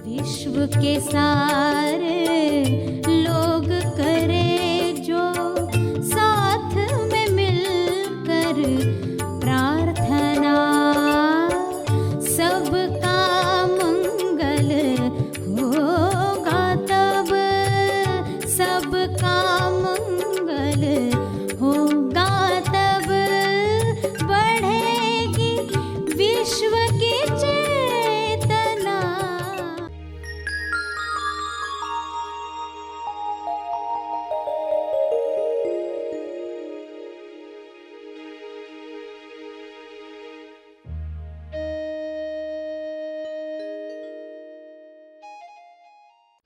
विश्व के सारे लोग करे जो साथ में मिलकर प्रार्थना, सबका मंगल होगा तब, सबका मंगल होगा तब, बढ़ेगी विश्व की चेतना।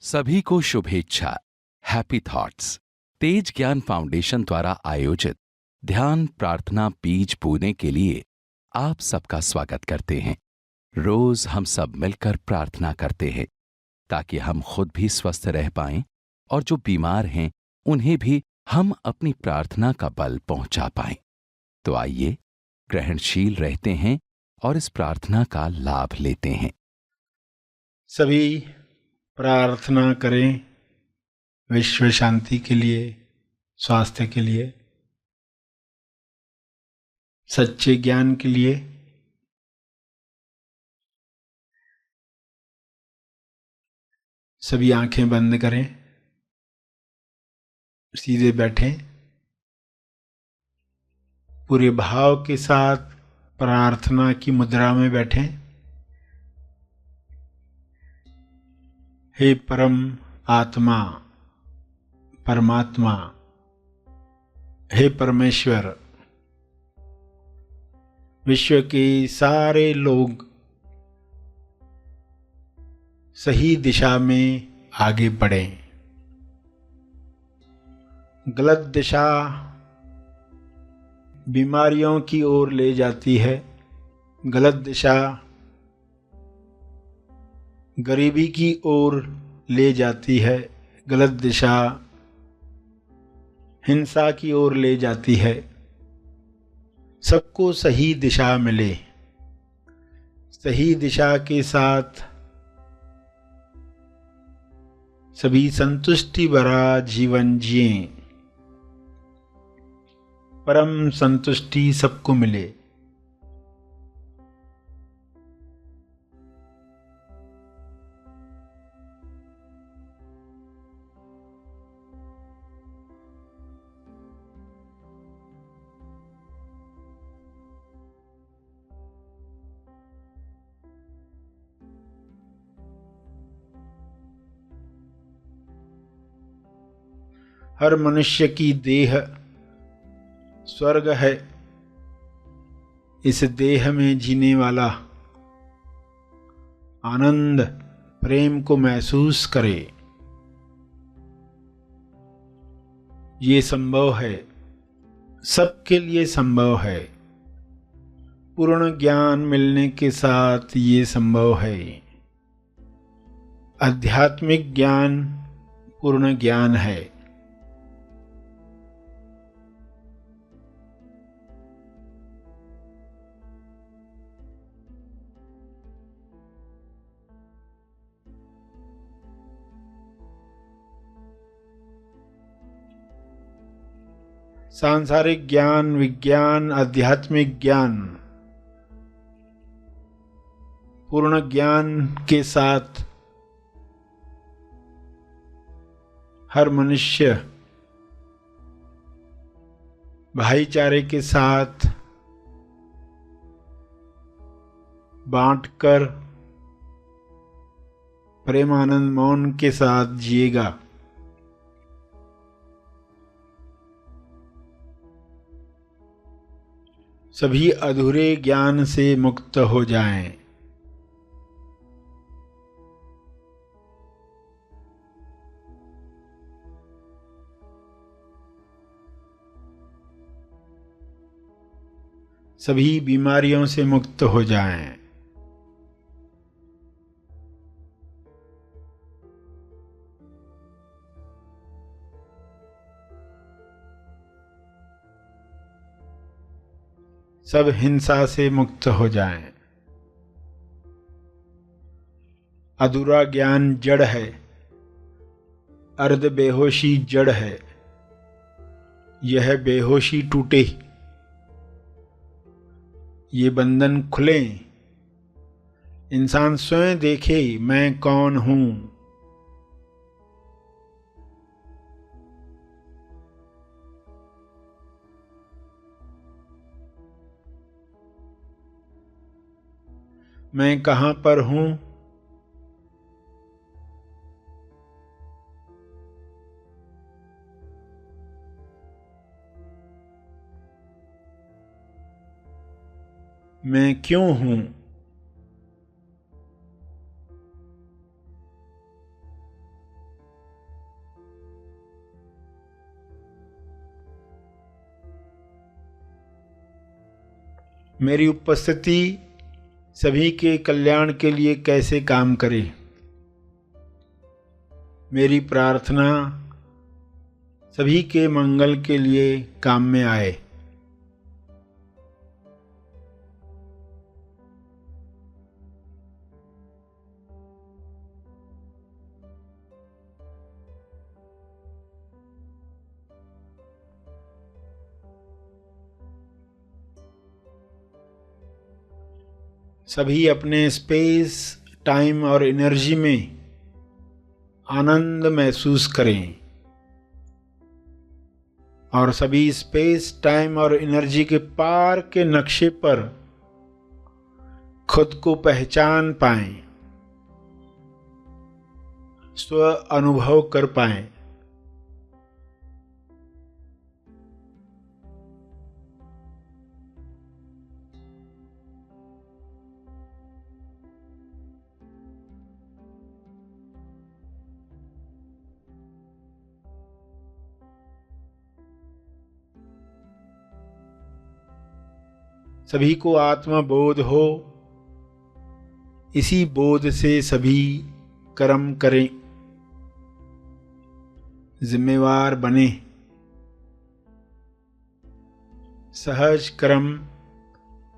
सभी को शुभेच्छा। हैप्पी थॉट्स तेज ज्ञान फाउंडेशन द्वारा आयोजित ध्यान प्रार्थना बीज बोने के लिए आप सबका स्वागत करते हैं। रोज हम सब मिलकर प्रार्थना करते हैं ताकि हम खुद भी स्वस्थ रह पाएं और जो बीमार हैं उन्हें भी हम अपनी प्रार्थना का बल पहुंचा पाएं। तो आइए ग्रहणशील रहते हैं और इस प्रार्थना का लाभ लेते हैं। सभी प्रार्थना करें विश्व शांति के लिए, स्वास्थ्य के लिए, सच्चे ज्ञान के लिए। सभी आंखें बंद करें, सीधे बैठें, पूरे भाव के साथ प्रार्थना की मुद्रा में बैठें। हे परम आत्मा, परमात्मा, हे परमेश्वर, विश्व के सारे लोग सही दिशा में आगे बढ़ें। गलत दिशा बीमारियों की ओर ले जाती है, गलत दिशा गरीबी की ओर ले जाती है, गलत दिशा हिंसा की ओर ले जाती है। सबको सही दिशा मिले, सही दिशा के साथ सभी संतुष्टि भरा जीवन जिएं, परम संतुष्टि सबको मिले। हर मनुष्य की देह स्वर्ग है। इस देह में जीने वाला आनंद प्रेम को महसूस करे। ये संभव है, सबके लिए संभव है। पूर्ण ज्ञान मिलने के साथ ये संभव है। आध्यात्मिक ज्ञान पूर्ण ज्ञान है। सांसारिक ज्ञान, विज्ञान, आध्यात्मिक ज्ञान पूर्ण ज्ञान के साथ हर मनुष्य भाईचारे के साथ बांटकर प्रेमानंद मौन के साथ जिएगा। सभी अधूरे ज्ञान से मुक्त हो जाएं। सभी बीमारियों से मुक्त हो जाएं। सब हिंसा से मुक्त हो जाएं। अधूरा ज्ञान जड़ है, अर्ध बेहोशी जड़ है, यह बेहोशी टूटे, ये बंधन खुले, इंसान स्वयं देखे मैं कौन हूं। मैं कहां पर हूं? मैं क्यों हूं? मेरी उपस्थिति सभी के कल्याण के लिए कैसे काम करे? मेरी प्रार्थना सभी के मंगल के लिए काम में आए। सभी अपने स्पेस, टाइम और एनर्जी में आनंद महसूस करें और सभी स्पेस, टाइम और एनर्जी के पार के नक्शे पर खुद को पहचान पाएं, स्व अनुभव कर पाएं। सभी को आत्मा बोध हो, इसी बोध से सभी कर्म करें, जिम्मेवार बने। सहज कर्म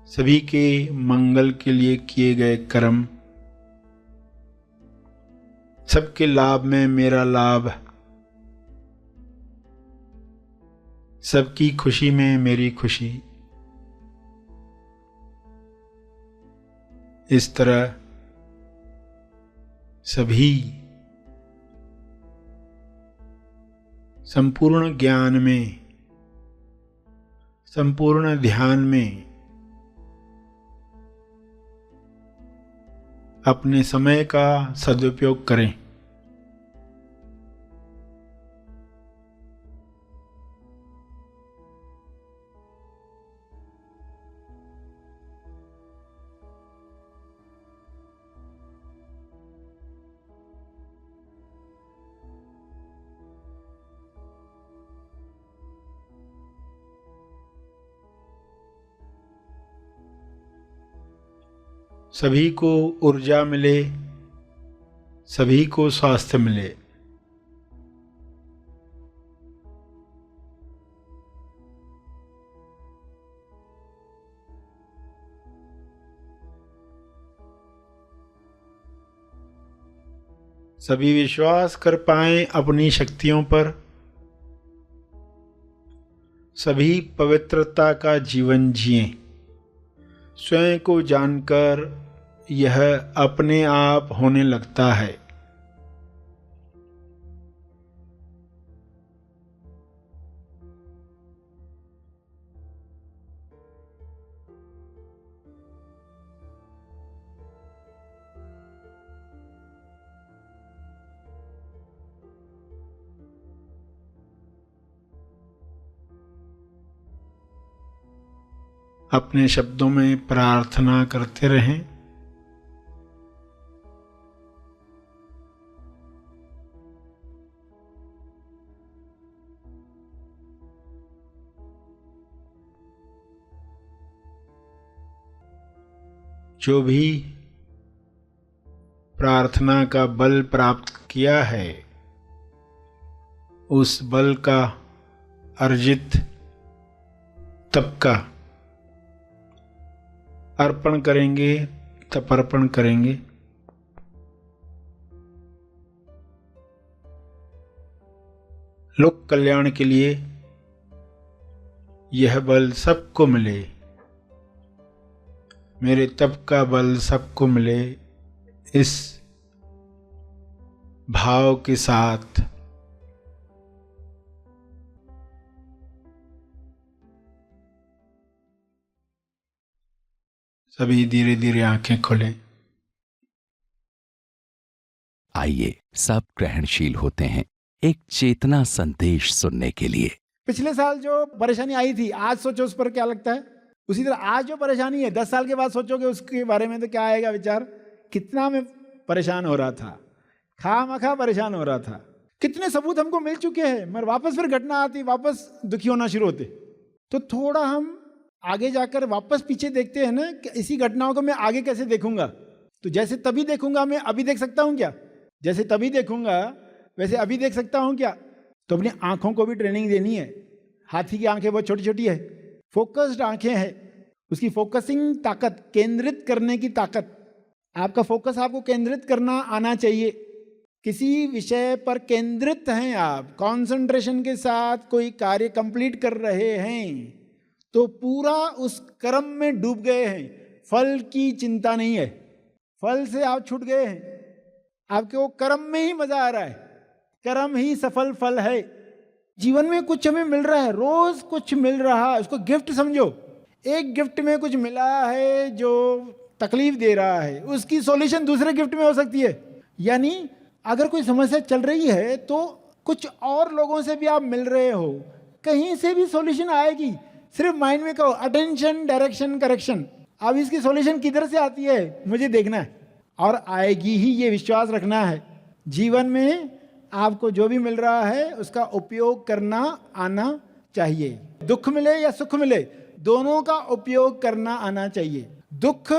सभी के मंगल के लिए किए गए कर्म, सबके लाभ में मेरा लाभ, सबकी खुशी में मेरी खुशी। इस तरह सभी संपूर्ण ज्ञान में, संपूर्ण ध्यान में अपने समय का सदुपयोग करें। सभी को ऊर्जा मिले, सभी को स्वास्थ्य मिले। सभी विश्वास कर पाएं अपनी शक्तियों पर, सभी पवित्रता का जीवन जिएं। स्वयं को जानकर यह अपने आप होने लगता है। अपने शब्दों में प्रार्थना करते रहें। जो भी प्रार्थना का बल प्राप्त किया है, उस बल का अर्जित तप का अर्पण करेंगे, तपर्पण करेंगे। लोक कल्याण के लिए यह बल सबको मिले, मेरे तप का बल सबको मिले, इस भाव के साथ सभी धीरे धीरे आंखें खोलें। आइए सब ग्रहणशील होते हैं एक चेतना संदेश सुनने के लिए। पिछले साल जो परेशानी आई थी, आज सोचो उस पर क्या लगता है। उसी तरह आज जो परेशानी है 10 साल के बाद सोचोगे उसके बारे में तो क्या आएगा विचार। कितना मैं परेशान हो रहा था, खामखा परेशान हो रहा था, कितने सबूत हमको मिल चुके हैं, मगर वापस फिर घटना आती, वापस दुखी होना शुरू होते। तो थोड़ा हम आगे जाकर वापस पीछे देखते हैं ना कि इसी घटनाओं को मैं आगे कैसे देखूंगा। तो जैसे तभी देखूंगा मैं अभी देख सकता हूं क्या, जैसे तभी देखूंगा वैसे अभी देख सकता हूं क्या। तो अपनी आंखों को भी ट्रेनिंग देनी है। हाथी की आंखें बहुत छोटी छोटी है, फोकस्ड आंखें हैं, उसकी फोकसिंग ताकत, केंद्रित करने की ताकत। आपका फोकस आपको केंद्रित करना आना चाहिए। किसी विषय पर केंद्रित हैं आप, कंसंट्रेशन के साथ कोई कार्य कंप्लीट कर रहे हैं तो पूरा उस कर्म में डूब गए हैं। फल की चिंता नहीं है, फल से आप छूट गए हैं, आपके वो कर्म में ही मजा आ रहा है। कर्म ही सफल फल है। जीवन में कुछ हमें मिल रहा है, रोज कुछ मिल रहा है, उसको गिफ्ट समझो। एक गिफ्ट में कुछ मिला है जो तकलीफ दे रहा है, उसकी सॉल्यूशन दूसरे गिफ्ट में हो सकती है। यानी अगर कोई समस्या चल रही है तो कुछ और लोगों से भी आप मिल रहे हो, कहीं से भी सॉल्यूशन आएगी। सिर्फ माइंड में कहो अटेंशन, डायरेक्शन, करेक्शन। अब इसकी सॉल्यूशन किधर से आती है मुझे देखना है, और आएगी ही, ये विश्वास रखना है। जीवन में आपको जो भी मिल रहा है उसका उपयोग करना आना चाहिए। दुख मिले या सुख मिले, दोनों का उपयोग करना आना चाहिए। दुख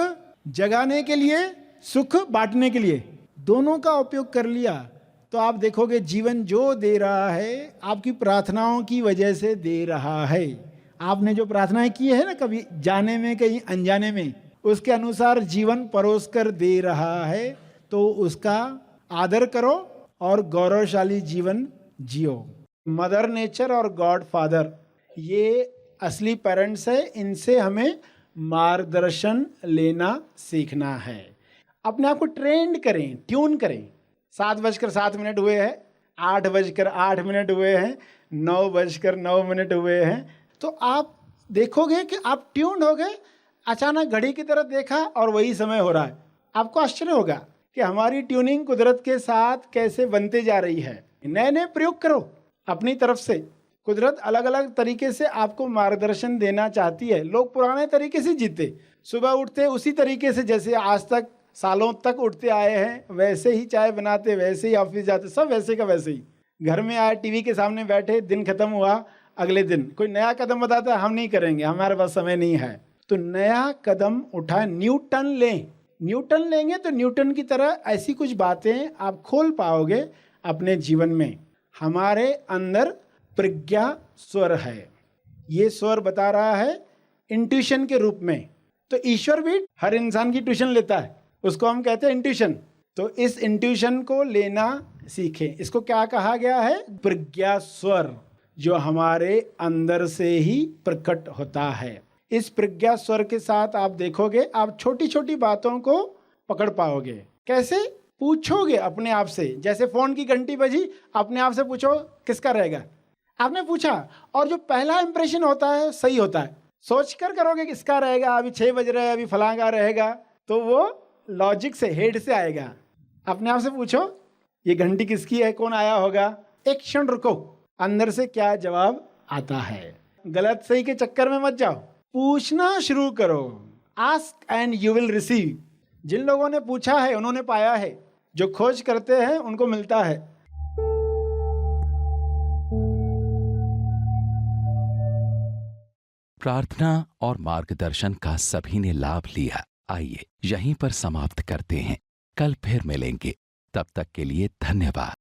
जगाने के लिए, सुख बांटने के लिए, दोनों का उपयोग कर लिया तो आप देखोगे जीवन जो दे रहा है आपकी प्रार्थनाओं की वजह से दे रहा है। आपने जो प्रार्थनाएं की है ना, कभी जाने में कहीं अनजाने में, उसके अनुसार जीवन परोस कर दे रहा है। तो उसका आदर करो और गौरवशाली जीवन जियो। मदर नेचर और गॉड फादर ये असली पेरेंट्स है, इनसे हमें मार्गदर्शन लेना सीखना है। अपने आप को ट्रेंड करें, ट्यून करें। 7:07 हुए हैं, 8:08 हुए हैं, 9:09 हुए हैं। तो आप देखोगे कि आप ट्यून हो गए। अचानक घड़ी की तरफ देखा और वही समय हो रहा है। आपको आश्चर्य होगा कि हमारी ट्यूनिंग कुदरत के साथ कैसे बनते जा रही है। नए नए प्रयोग करो अपनी तरफ से। कुदरत अलग अलग तरीके से आपको मार्गदर्शन देना चाहती है। लोग पुराने तरीके से जीते, सुबह उठते उसी तरीके से जैसे आज तक सालों तक उठते आए हैं, वैसे ही चाय बनाते, वैसे ही ऑफिस जाते, सब वैसे का वैसे ही। घर में आए, टीवी के सामने बैठे, दिन खत्म हुआ, अगले दिन कोई नया कदम बताता है, हम नहीं करेंगे, हमारे पास समय नहीं है। तो नया कदम उठाए, न्यूटन लें। न्यूटन लेंगे तो न्यूटन की तरह ऐसी कुछ बातें आप खोल पाओगे अपने जीवन में। हमारे अंदर प्रज्ञा स्वर है, ये स्वर बता रहा है इंट्यूशन के रूप में। तो ईश्वर भी हर इंसान की ट्यूशन लेता है, उसको हम कहते हैं इंट्यूशन। तो इस इंट्यूशन को लेना सीखें। इसको क्या कहा गया है? प्रज्ञा स्वर, जो हमारे अंदर से ही प्रकट होता है। इस प्रज्ञा स्वर के साथ आप देखोगे, आप छोटी छोटी बातों को पकड़ पाओगे। कैसे? पूछोगे अपने आप से। जैसे फोन की घंटी बजी, अपने आप से पूछो किसका रहेगा। आपने पूछा और जो पहला इंप्रेशन होता है सही होता है। सोच कर करोगे किसका रहेगा, अभी 6 बज रहे हैं, अभी फलां का रहेगा, तो वो लॉजिक से, हेड से आएगा। अपने आप से पूछो ये घंटी किसकी है, कौन आया होगा। एक क्षण रुको, अंदर से क्या जवाब आता है। गलत सही के चक्कर में मत जाओ, पूछना शुरू करो। Ask and you will receive. जिन लोगों ने पूछा है उन्होंने पाया है, जो खोज करते हैं उनको मिलता है। प्रार्थना और मार्गदर्शन का सभी ने लाभ लिया। आइए यहीं पर समाप्त करते हैं, कल फिर मिलेंगे। तब तक के लिए धन्यवाद।